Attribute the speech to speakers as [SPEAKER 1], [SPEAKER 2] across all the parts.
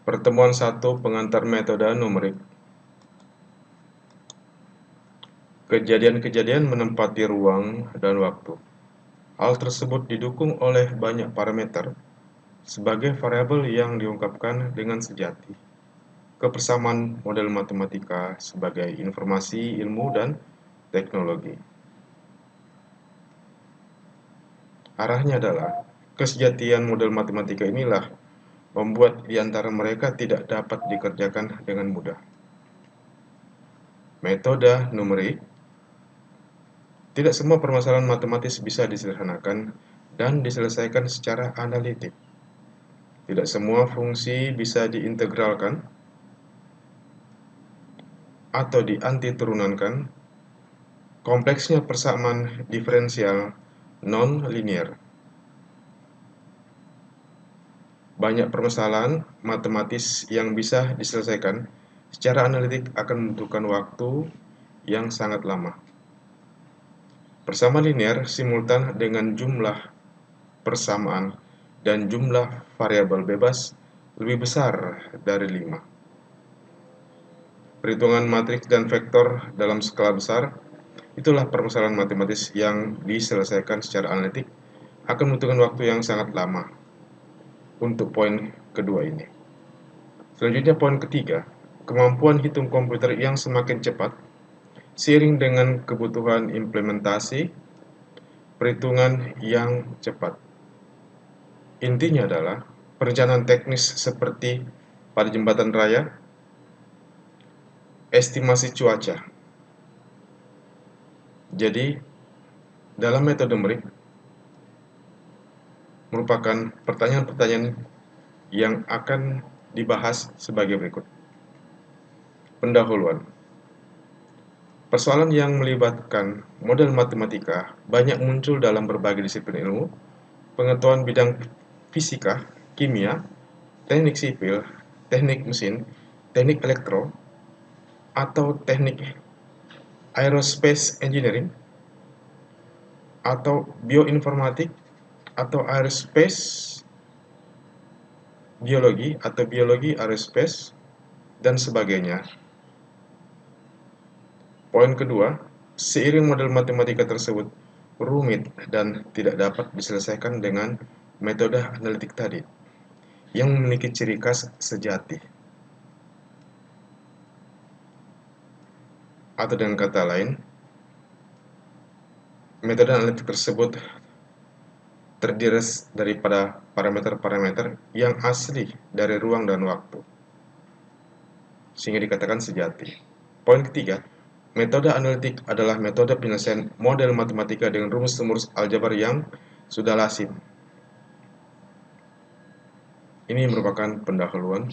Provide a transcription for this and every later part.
[SPEAKER 1] Pertemuan 1 pengantar metode numerik. Kejadian-kejadian menempati ruang dan waktu. Hal tersebut didukung oleh banyak parameter sebagai variabel yang diungkapkan dengan sejati. Kebersamaan model matematika sebagai informasi, ilmu, dan teknologi. Arahnya adalah, kesejatian model matematika inilah membuat di antara mereka tidak dapat dikerjakan dengan mudah. Metode numerik. Tidak semua permasalahan matematis bisa disederhanakan dan diselesaikan secara analitik. Tidak semua fungsi bisa diintegralkan atau diantiturunankan. Kompleksnya persamaan diferensial non-linear. Banyak permasalahan matematis yang bisa diselesaikan secara analitik akan membutuhkan waktu yang sangat lama. Persamaan linear simultan dengan jumlah persamaan dan jumlah variabel bebas lebih besar dari 5. Perhitungan matriks dan vektor dalam skala besar, itulah permasalahan matematis yang diselesaikan secara analitik akan membutuhkan waktu yang sangat lama. Untuk poin kedua ini. Selanjutnya poin ketiga, kemampuan hitung komputer yang semakin cepat seiring dengan kebutuhan implementasi perhitungan yang cepat. Intinya adalah perencanaan teknis seperti pada jembatan raya, estimasi cuaca. Jadi, dalam metode numerik merupakan pertanyaan-pertanyaan yang akan dibahas sebagai berikut. Pendahuluan. Persoalan yang melibatkan model matematika banyak muncul dalam berbagai disiplin ilmu, pengetahuan bidang fisika, kimia, teknik sipil, teknik mesin, teknik elektro, atau teknik aerospace engineering, atau bioinformatik, atau aerospace biologi, atau biologi aerospace, dan sebagainya. Poin kedua, seiring model matematika tersebut rumit dan tidak dapat diselesaikan dengan metode analitik tadi, yang memiliki ciri khas sejati. Atau dengan kata lain, metode analitik tersebut terdiri daripada parameter-parameter yang asli dari ruang dan waktu, sehingga dikatakan sejati. Poin ketiga, metode analitik adalah metode penyelesaian model matematika dengan rumus-rumus aljabar yang sudah lazim. Ini merupakan pendahuluan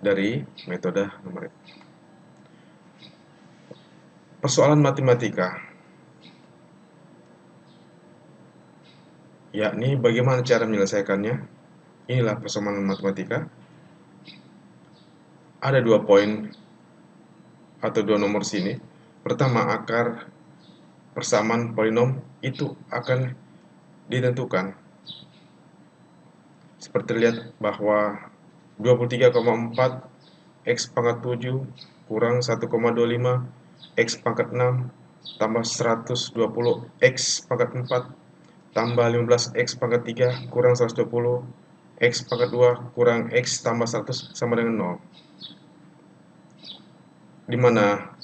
[SPEAKER 1] dari metode numerik. Persoalan matematika, yakni bagaimana cara menyelesaikannya. Inilah persoalan matematika. Ada 2 poin atau 2 nomor sini. Pertama, akar persamaan polinom itu akan ditentukan. Seperti lihat bahwa 23,4 X pangkat 7 kurang 1,25 X pangkat 6 tambah 120 X pangkat 4 tambah 15 X pangkat 3 kurang 120 X pangkat 2 kurang X tambah 100 sama dengan 0. Di mana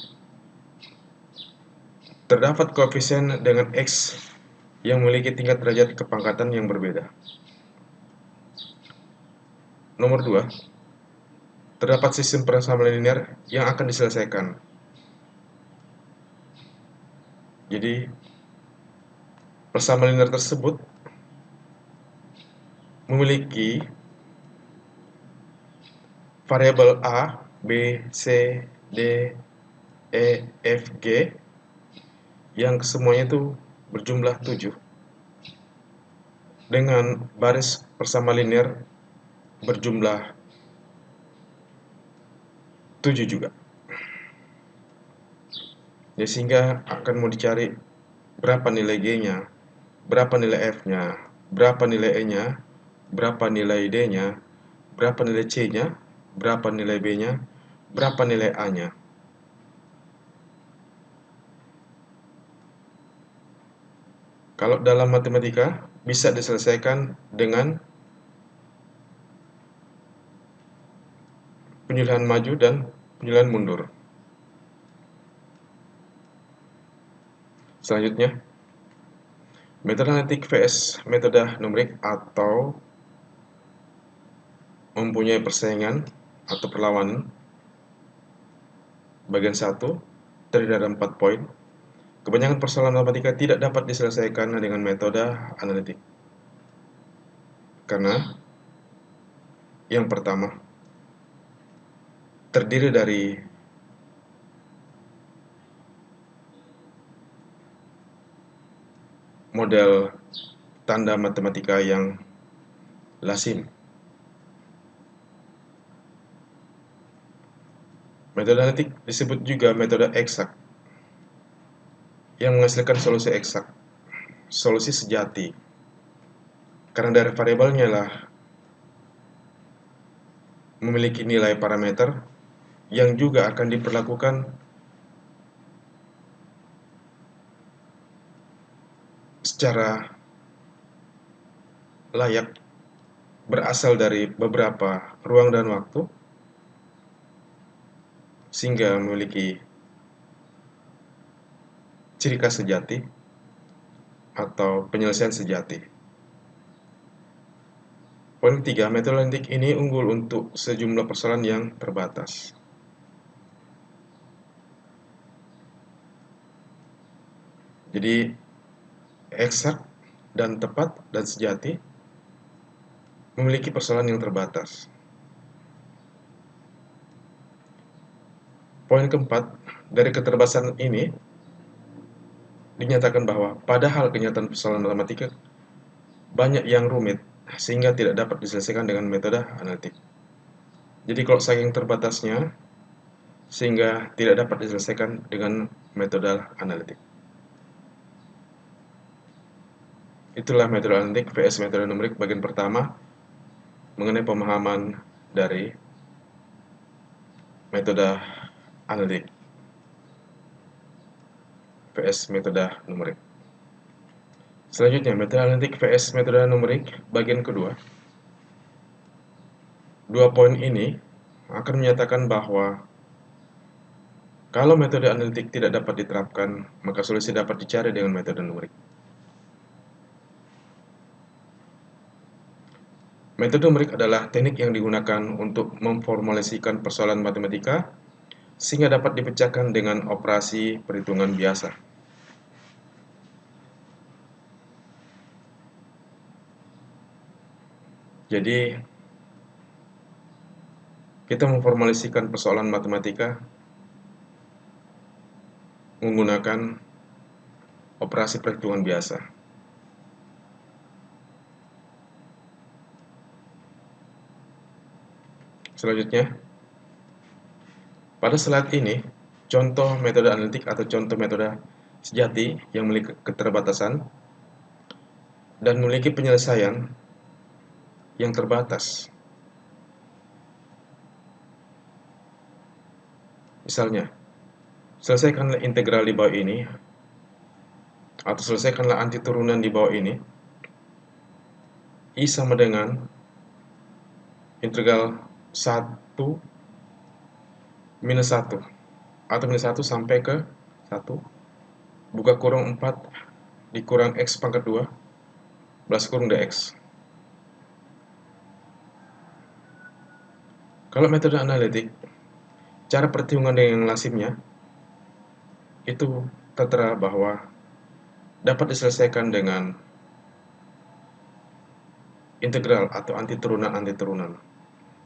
[SPEAKER 1] terdapat koefisien dengan X yang memiliki tingkat derajat kepangkatan yang berbeda. Nomor 2, terdapat sistem persamaan linear yang akan diselesaikan. Jadi, persamaan linear tersebut memiliki variabel A, B, C, D, E, F, G yang semuanya itu berjumlah 7 dengan baris persamaan linear berjumlah 7 juga. Ya, sehingga akan mau dicari berapa nilai G-nya, berapa nilai F-nya, berapa nilai E-nya, berapa nilai D-nya, berapa nilai C-nya, berapa nilai B-nya, berapa nilai A-nya. Kalau dalam matematika bisa diselesaikan dengan penyuluhan maju dan penyuluhan mundur. Selanjutnya, metode analitik vs metode numerik atau mempunyai persaingan atau perlawanan. Bagian 1 terdiri dari 4 poin. Kebanyakan persoalan matematika tidak dapat diselesaikan dengan metode analitik. Karena yang pertama, terdiri dari model tanda matematika yang lazim. Metode analitik disebut juga metode eksak, yang menghasilkan solusi eksak, solusi sejati. Karena dari variabelnya lah memiliki nilai parameter yang juga akan diperlakukan secara layak berasal dari beberapa ruang dan waktu, sehingga memiliki ciri khas sejati atau penyelesaian sejati. Poin ketiga, metode analitik ini unggul untuk sejumlah persoalan yang terbatas. Jadi, eksak dan tepat dan sejati memiliki persoalan yang terbatas. Poin keempat, dari keterbatasan ini dinyatakan bahwa padahal kenyataan persoalan matematika banyak yang rumit sehingga tidak dapat diselesaikan dengan metode analitik. Jadi kalau saking terbatasnya sehingga tidak dapat diselesaikan dengan metode analitik. Itulah metode analitik vs metode numerik bagian pertama mengenai pemahaman dari metode analitik vs metode numerik. Selanjutnya, metode analitik vs metode numerik bagian kedua. Dua poin ini akan menyatakan bahwa kalau metode analitik tidak dapat diterapkan, maka solusi dapat dicari dengan metode numerik. Metode numerik adalah teknik yang digunakan untuk memformulasikan persoalan matematika sehingga dapat dipecahkan dengan operasi perhitungan biasa. Jadi, kita memformulasikan persoalan matematika menggunakan operasi perhitungan biasa. Selanjutnya, pada slide ini, contoh metode analitik atau contoh metode sejati yang memiliki keterbatasan dan memiliki penyelesaian yang terbatas. Misalnya, selesaikanlah integral di bawah ini, atau selesaikanlah anti turunan di bawah ini. I sama dengan integral 1 minus 1, atau minus 1 sampai ke 1, buka kurung 4 dikurang X pangkat 2, belas kurung dx. Kalau metode analitik, cara perhitungan yang lazimnya itu tertera bahwa dapat diselesaikan dengan integral atau anti turunan.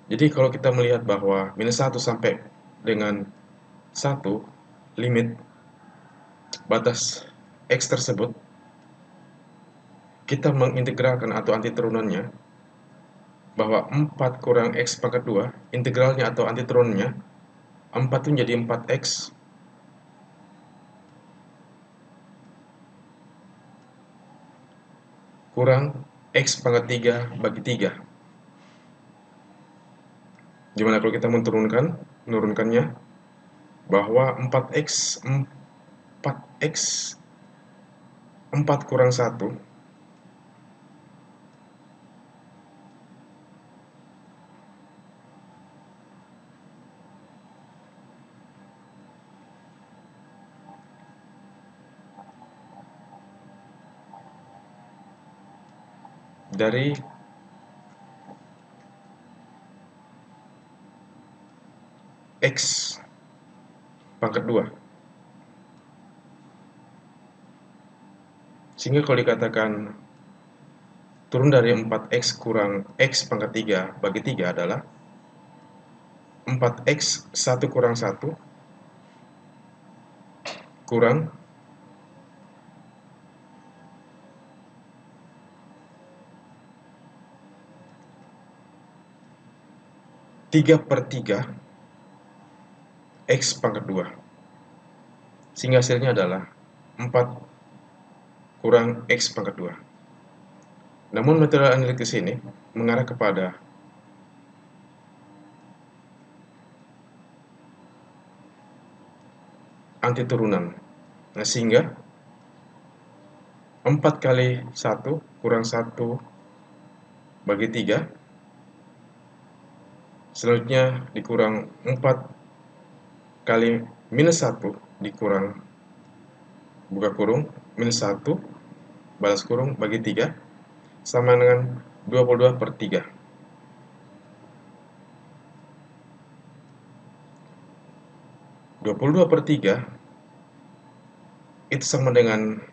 [SPEAKER 1] Jadi kalau kita melihat bahwa minus 1 sampai dengan 1 limit batas X tersebut, kita mengintegralkan atau anti turunannya bahwa 4 kurang X pangkat 2, integralnya atau anti turunannya 4 itu menjadi 4X kurang X pangkat 3 bagi 3. Gimana kalau kita menurunkannya, bahwa 4 kurang 1 dari X pangkat 2. Sehingga kalau dikatakan turun dari 4X kurang X pangkat 3 bagi 3 adalah 4X 1 kurang 1 kurang 3/3 X pangkat 2. Sehingga hasilnya adalah 4 kurang X pangkat 2. Namun metode analitis ini mengarah kepada anti turunan. Nah, sehingga 4 kali 1 kurang 1 bagi 3, selanjutnya dikurang 4 kali minus 1 dikurang buka kurung minus 1 balas kurung bagi 3 sama dengan 22/3. 22/3 itu sama dengan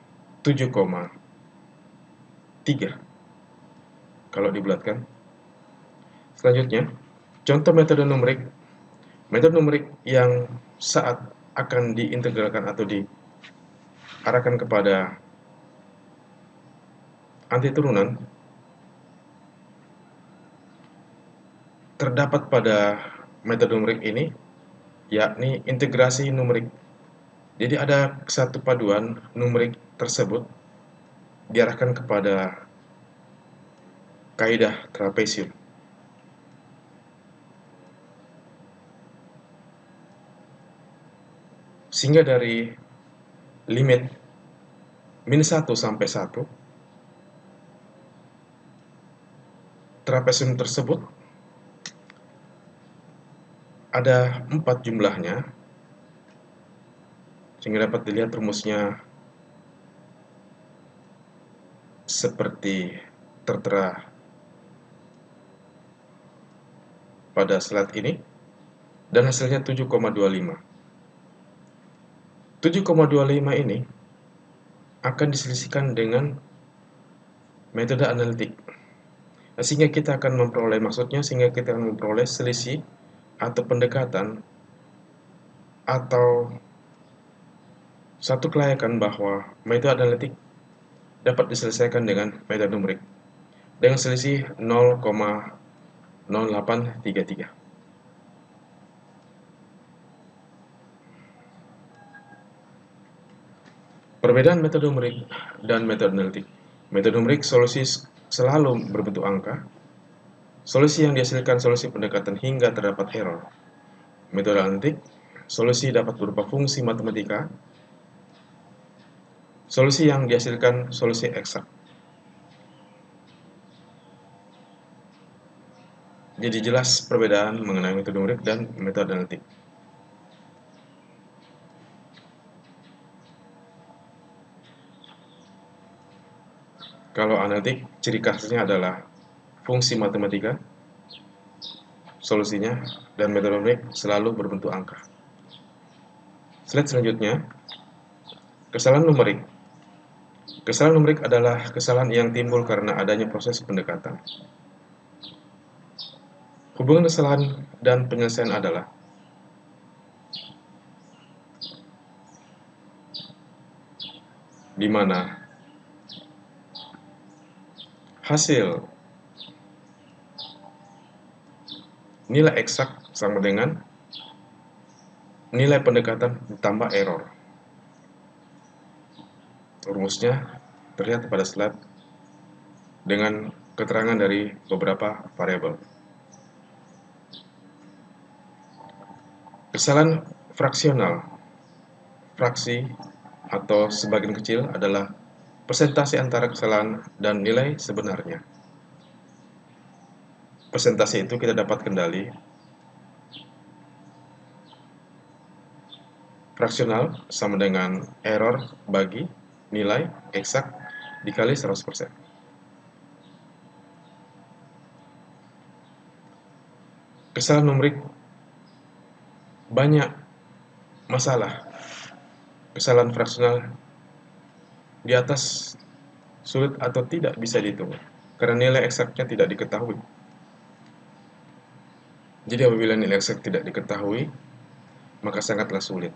[SPEAKER 1] 7,3 kalau dibulatkan. Selanjutnya, contoh metode numerik yang saat akan diintegralkan atau diarahkan kepada anti turunan terdapat pada metode numerik ini, yakni integrasi numerik. Jadi ada satu paduan numerik tersebut diarahkan kepada kaidah trapesium. Sehingga dari limit minus 1 sampai 1, trapesium tersebut ada 4 jumlahnya, sehingga dapat dilihat rumusnya seperti tertera pada slide ini, dan hasilnya 7,25. 7,25 ini akan diselisihkan dengan metode analitik. Sehingga kita akan memperoleh selisih atau pendekatan atau satu kelayakan bahwa metode analitik dapat diselesaikan dengan metode numerik dengan selisih 0,0833. Perbedaan metode numerik dan metode analitik. Metode numerik solusi selalu berbentuk angka. Solusi yang dihasilkan solusi pendekatan hingga terdapat error. Metode analitik, solusi dapat berupa fungsi matematika. Solusi yang dihasilkan solusi eksak. Jadi jelas perbedaan mengenai metode numerik dan metode analitik. Kalau analitik, ciri khasnya adalah fungsi matematika, solusinya, dan metode numerik selalu berbentuk angka. Slide selanjutnya, kesalahan numerik. Kesalahan numerik adalah kesalahan yang timbul karena adanya proses pendekatan. Hubungan kesalahan dan penyelesaian adalah di mana hasil nilai eksak sama dengan nilai pendekatan ditambah error. Rumusnya terlihat pada slide dengan keterangan dari beberapa variabel. Kesalahan fraksional, fraksi atau sebagian kecil adalah persentase antara kesalahan dan nilai sebenarnya. Persentase itu kita dapat kendali. Fraksional sama dengan error bagi nilai eksak dikali 100%. Kesalahan numerik banyak masalah. Kesalahan fraksional di atas sulit atau tidak bisa dihitung karena nilai eksaknya tidak diketahui. Jadi apabila nilai eksak tidak diketahui, maka sangatlah sulit.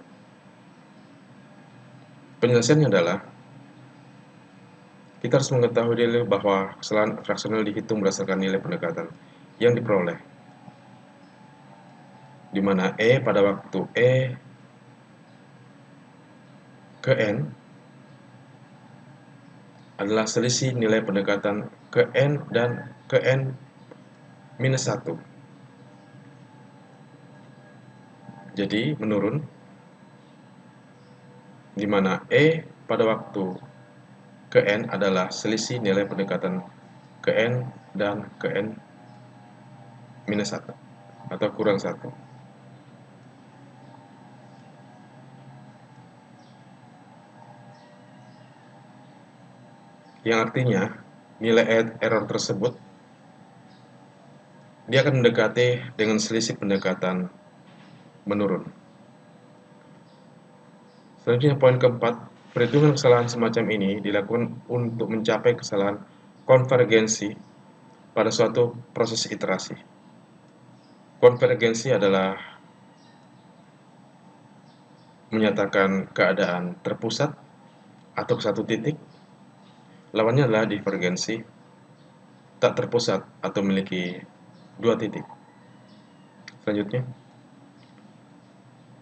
[SPEAKER 1] Penjelasannya adalah kita harus mengetahui dulu bahwa kesalahan fraksional dihitung berdasarkan nilai pendekatan yang diperoleh, di mana E pada waktu E ke N adalah selisih nilai pendekatan ke N dan ke N minus 1. Jadi menurun, di mana E pada waktu ke N adalah selisih nilai pendekatan ke N dan ke N minus 1 atau kurang 1. Yang artinya nilai error tersebut dia akan mendekati dengan selisih pendekatan menurun. Selanjutnya poin keempat, perhitungan kesalahan semacam ini dilakukan untuk mencapai kesalahan konvergensi pada suatu proses iterasi. Konvergensi adalah menyatakan keadaan terpusat atau ke satu titik. Lawannya adalah divergensi, tak terpusat atau memiliki dua titik. Selanjutnya,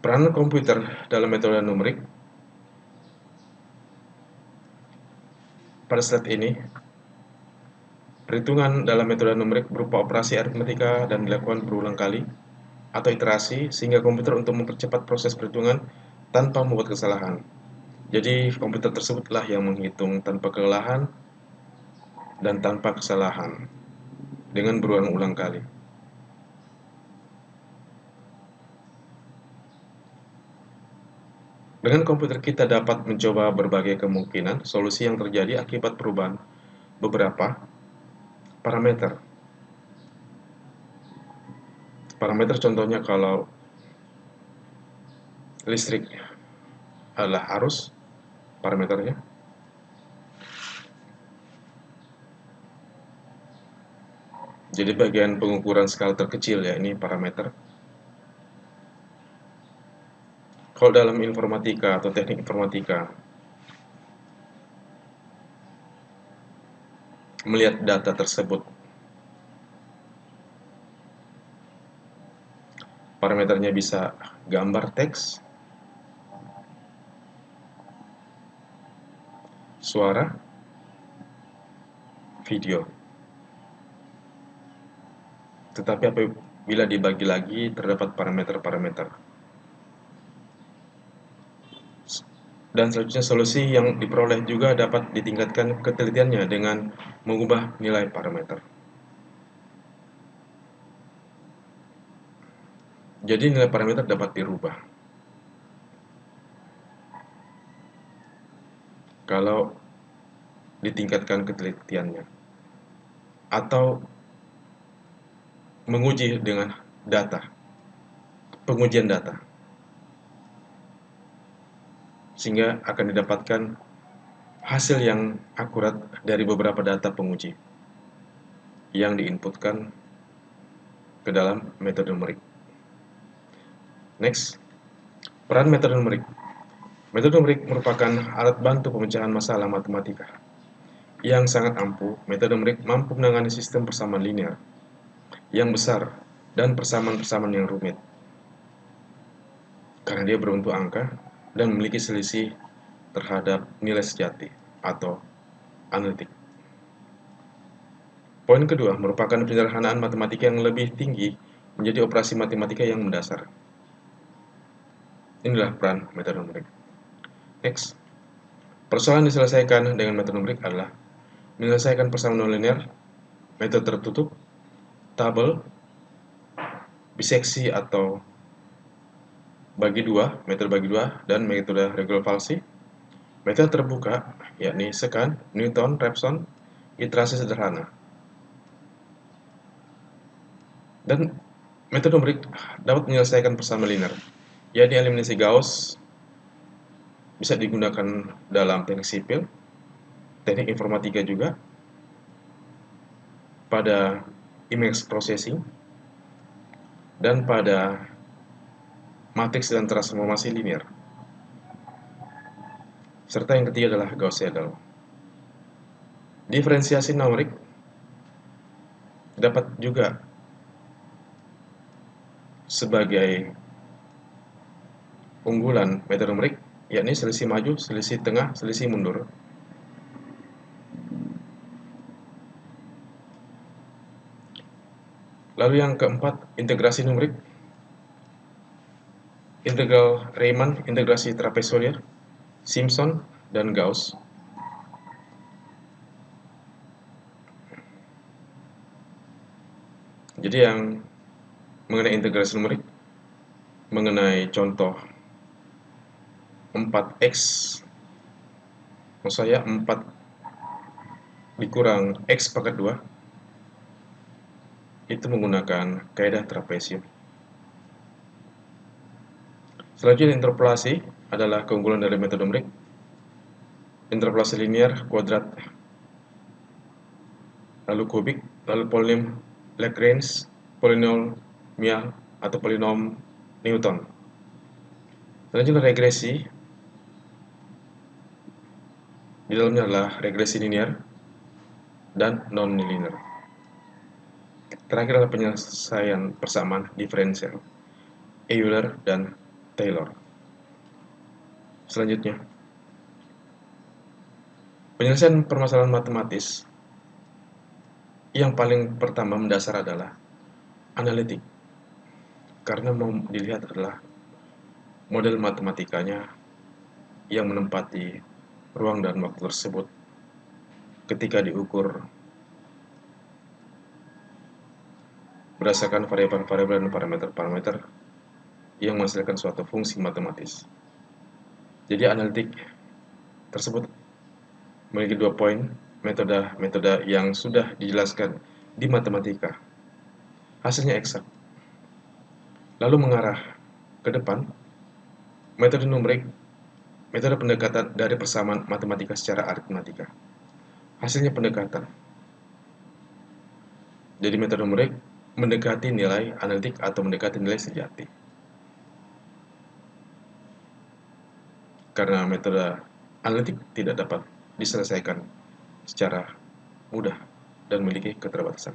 [SPEAKER 1] peranan komputer dalam metode numerik. Pada slide ini, perhitungan dalam metode numerik berupa operasi aritmetika dan dilakukan berulang kali atau iterasi sehingga komputer untuk mempercepat proses perhitungan tanpa membuat kesalahan. Jadi komputer tersebutlah yang menghitung tanpa kelelahan dan tanpa kesalahan dengan berulang-ulang kali. Dengan komputer kita dapat mencoba berbagai kemungkinan solusi yang terjadi akibat perubahan beberapa parameter. Parameter contohnya kalau listrik adalah arus parameternya. Jadi bagian pengukuran skala terkecil ya ini parameter. Kalau dalam informatika atau teknik informatika, melihat data tersebut, parameternya bisa gambar, teks, suara, video. Tetapi apabila dibagi lagi terdapat parameter-parameter. Dan selanjutnya solusi yang diperoleh juga dapat ditingkatkan ketelitiannya dengan mengubah nilai parameter. Jadi nilai parameter dapat dirubah. Kalau ditingkatkan ketelitiannya. Atau menguji dengan data. Pengujian data. Sehingga akan didapatkan hasil yang akurat dari beberapa data penguji yang diinputkan ke dalam metode numerik. Next, peran metode numerik. Metode numerik merupakan alat bantu pemecahan masalah matematika yang sangat ampuh. Metode numerik mampu menangani sistem persamaan linear yang besar dan persamaan-persamaan yang rumit karena dia berbentuk angka dan memiliki selisih terhadap nilai sejati atau analitik. Poin kedua merupakan penyederhanaan matematika yang lebih tinggi menjadi operasi matematika yang mendasar. Inilah peran metode numerik. Next, persoalan diselesaikan dengan metode numerik adalah menyelesaikan persamaan nonlinear, metode tertutup, tabel, biseksi atau metode bagi dua, dan metode regular falsi. Metode terbuka, yakni Secant, Newton, Raphson, iterasi sederhana. Dan metode numerik dapat menyelesaikan persamaan linear, yakni eliminasi Gauss, bisa digunakan dalam teknik sipil, teknik informatika juga, pada image processing, dan pada matriks dan transformasi linear. Serta yang ketiga adalah Gauss-Seidel. Diferensiasi numerik dapat juga sebagai unggulan metode numerik, yakni selisih maju, selisih tengah, selisih mundur. Lalu yang keempat, integrasi numerik. Integral Riemann, integrasi trapezoidal, Simpson, dan Gauss. Jadi yang mengenai integrasi numerik, mengenai contoh 4x, maksud saya 4 dikurang x pangkat 2, itu menggunakan kaidah trapesium. Selanjutnya interpolasi adalah keunggulan dari metode numerik. Interpolasi linear, kuadrat, lalu kubik, lalu polinom Lagrange, polinomial atau polinom Newton. Selanjutnya regresi. Di dalamnya adalah regresi linear dan non-linear. Terakhir adalah penyelesaian persamaan diferensial, Euler dan Taylor. Selanjutnya, penyelesaian permasalahan matematis yang paling pertama mendasar adalah analitik, karena mau dilihat adalah model matematikanya yang menempati ruang dan waktu tersebut ketika diukur berdasarkan variabel-variabel dan parameter-parameter yang menghasilkan suatu fungsi matematis. Jadi analitik tersebut memiliki 2 poin, metode yang sudah dijelaskan di matematika, hasilnya eksak. Lalu mengarah ke depan, metode numerik, metode pendekatan dari persamaan matematika secara aritmatika. Hasilnya pendekatan. Jadi metode numerik mendekati nilai analitik atau mendekati nilai sejati. Karena metode analitik tidak dapat diselesaikan secara mudah dan memiliki keterbatasan.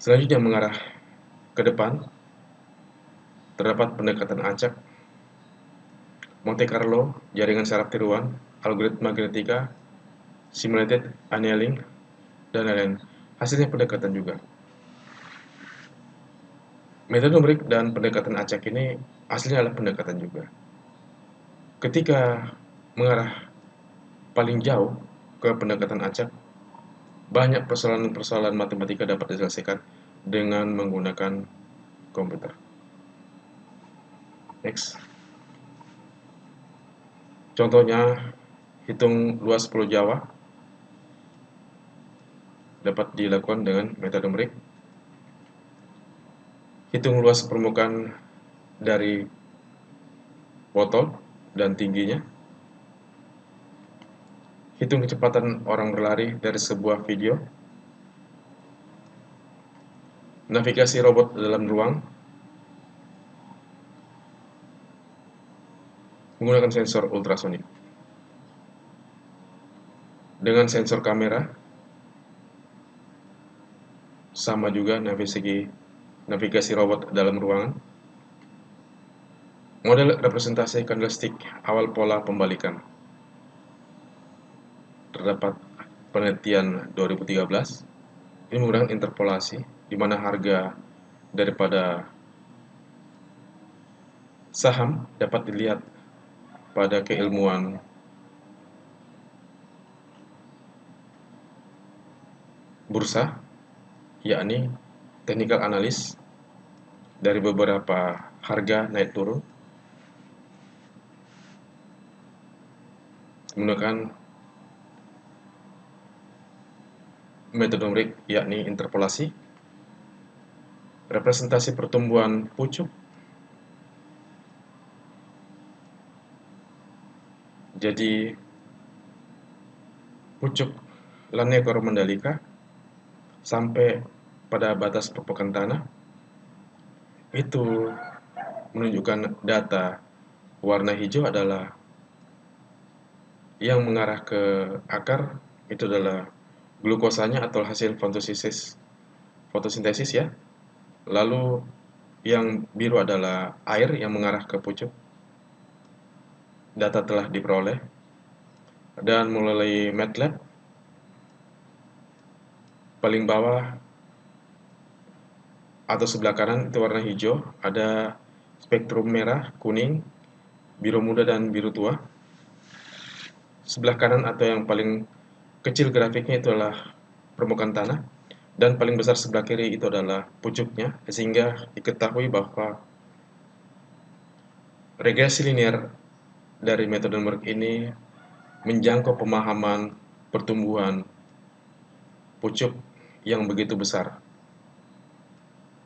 [SPEAKER 1] Selanjutnya mengarah ke depan, terdapat pendekatan acak, Monte Carlo, jaringan saraf tiruan, algoritma genetika, simulated annealing, dan lain-lain. Hasilnya pendekatan juga. Metode numerik dan pendekatan acak ini hasilnya adalah pendekatan juga. Ketika mengarah paling jauh ke pendekatan acak, banyak persoalan-persoalan matematika dapat diselesaikan dengan menggunakan komputer. Next. Contohnya, hitung luas Pulau Jawa dapat dilakukan dengan metode numerik. Hitung luas permukaan dari botol dan tingginya. Hitung kecepatan orang berlari dari sebuah video. Navigasi robot dalam ruang menggunakan sensor ultrasonik. Dengan sensor kamera, sama juga navigasi robot dalam ruangan. Model representasi kandelstik awal pola pembalikan. Terdapat penelitian 2013. Ini menggunakan interpolasi, di mana harga daripada Saham dapat dilihat pada keilmuan bursa, yakni technical analysis dari beberapa harga naik turun menggunakan metode numerik, yakni interpolasi, representasi pertumbuhan pucuk, jadi pucuk Lanekor Mandalika sampai pada batas permukaan tanah itu menunjukkan data warna hijau adalah yang mengarah ke akar, itu adalah glukosanya atau hasil fotosintesis ya. Lalu yang biru adalah air yang mengarah ke pucuk. Data telah diperoleh dan melalui MATLAB paling bawah atau sebelah kanan itu warna hijau, ada spektrum merah, kuning, biru muda dan biru tua. Sebelah kanan atau yang paling kecil grafiknya itu adalah permukaan tanah dan paling besar sebelah kiri itu adalah pucuknya, sehingga diketahui bahwa regresi linear dari metode numerik ini menjangkau pemahaman pertumbuhan pucuk yang begitu besar.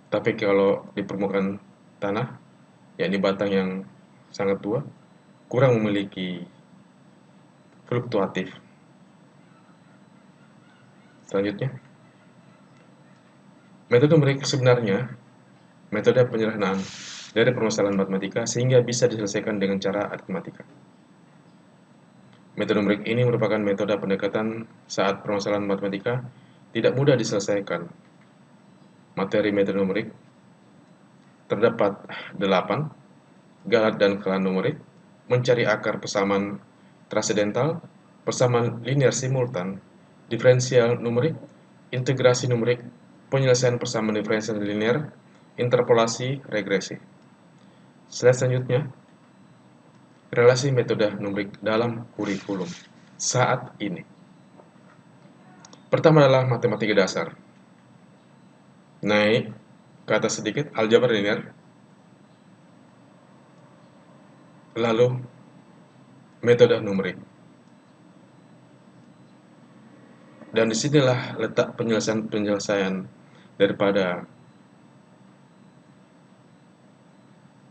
[SPEAKER 1] Tapi kalau di permukaan tanah, yakni batang yang sangat tua, kurang memiliki fluktuatif. Selanjutnya, metode numerik sebenarnya metode penyederhanaan dari permasalahan matematika sehingga bisa diselesaikan dengan cara aritmatika. Metode numerik ini merupakan metode pendekatan saat permasalahan matematika tidak mudah diselesaikan. Materi metode numerik terdapat 8, galat dan kelan numerik, mencari akar persamaan transendental, persamaan linear simultan, diferensial numerik, integrasi numerik, penyelesaian persamaan diferensial linear, interpolasi, regresi. Slide selanjutnya, relasi metode numerik dalam kurikulum saat ini. Pertama adalah matematika dasar. Naik ke atas sedikit, aljabar linear. Lalu metode numerik. Dan disinilah letak penyelesaian daripada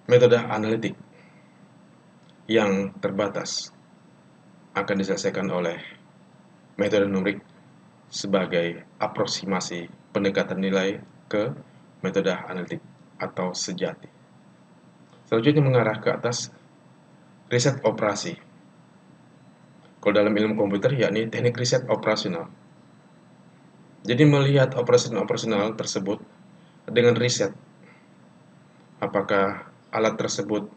[SPEAKER 1] metode analitik yang terbatas akan diselesaikan oleh metode numerik sebagai aproksimasi pendekatan nilai ke metode analitik atau sejati. Selanjutnya mengarah ke atas, riset operasi. Kalau dalam ilmu komputer yakni teknik riset operasional. Jadi melihat operasional tersebut dengan riset, apakah alat tersebut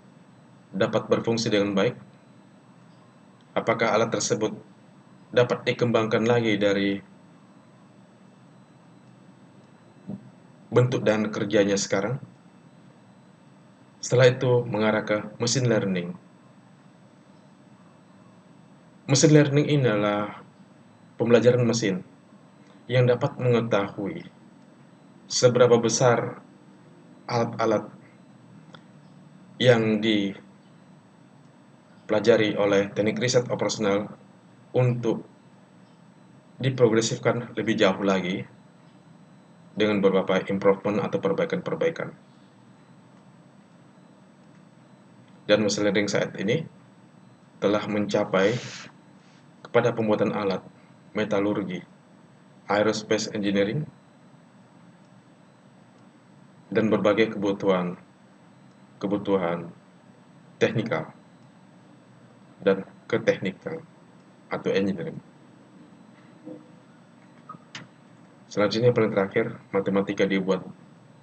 [SPEAKER 1] dapat berfungsi dengan baik, apakah alat tersebut dapat dikembangkan lagi dari bentuk dan kerjanya sekarang. Setelah itu mengarah ke machine learning. Machine learning ini adalah pembelajaran mesin yang dapat mengetahui seberapa besar alat-alat yang dipelajari oleh teknik riset operasional untuk diprogresifkan lebih jauh lagi dengan beberapa improvement atau perbaikan-perbaikan. Dan machine learning saat ini telah mencapai kepada pembuatan alat, metalurgi, aerospace engineering, dan berbagai kebutuhan teknikal dan keteknikal atau engineering. Selanjutnya paling terakhir, matematika dibuat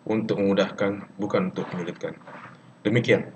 [SPEAKER 1] untuk memudahkan, bukan untuk menyulitkan. Demikian.